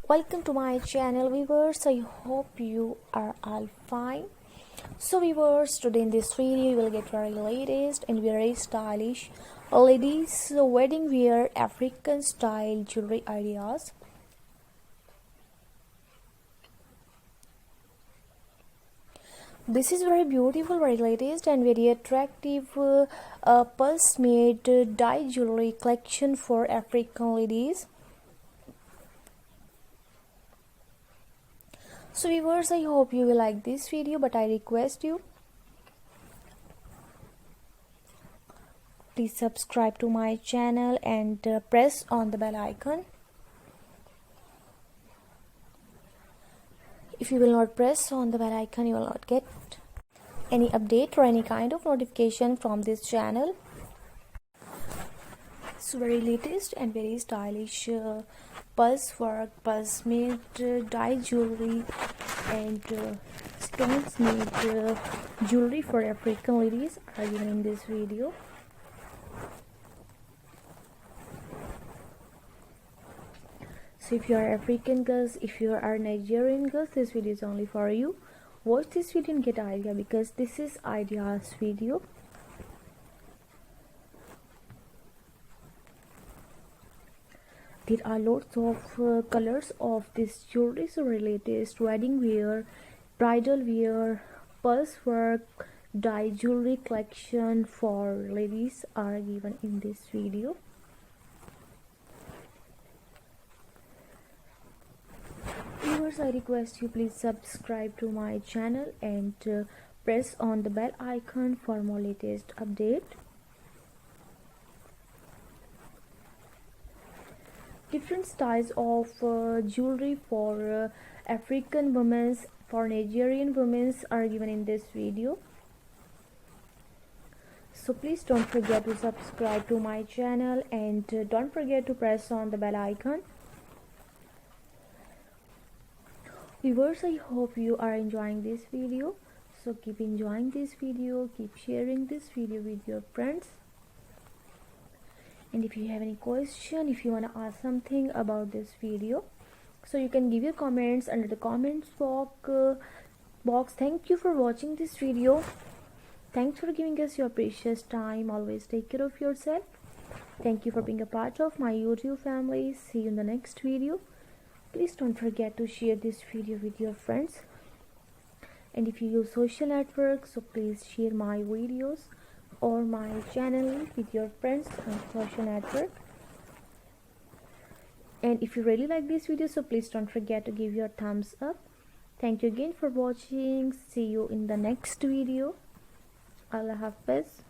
Welcome to my channel, viewers. I hope you are all fine. So viewers, today in this video you will get very latest and very stylish ladies wedding wear African style jewelry ideas. This is very beautiful, very latest and very attractive pulse made dye jewelry collection for African ladies. So viewers, I hope you will like this video, but I request you, please subscribe to my channel and press on the bell icon. If you will not press on the bell icon, you will not get any update or any kind of notification from this channel. So very latest and very stylish pulse work, pulse made dye jewelry and stones made jewelry for African ladies are given in this video. So if you are African girls, if you are Nigerian girls, this video is only for you. Watch this video and get idea, because this is ideas video. There are lots of colors of this jewelry, so latest wedding wear, bridal wear, pulse work, dye jewelry collection for ladies are given in this video. Viewers, I request you please subscribe to my channel and press on the bell icon for more latest update. Different styles of jewelry for African women, for Nigerian women are given in this video. So please don't forget to subscribe to my channel and don't forget to press on the bell icon. Viewers, I hope you are enjoying this video. So keep enjoying this video, keep sharing this video with your friends. And if you have any question, if you want to ask something about this video, so you can give your comments under the comments box. Thank you for watching this video. Thanks for giving us your precious time. Always take care of yourself. Thank you for being a part of my YouTube family. See you in the next video. Please don't forget to share this video with your friends. And if you use social networks, so please share my videos or my channel with your friends on social network. And if you really like this video, so please don't forget to give your thumbs up. Thank you again for watching. See you in the next video. Allah Hafiz.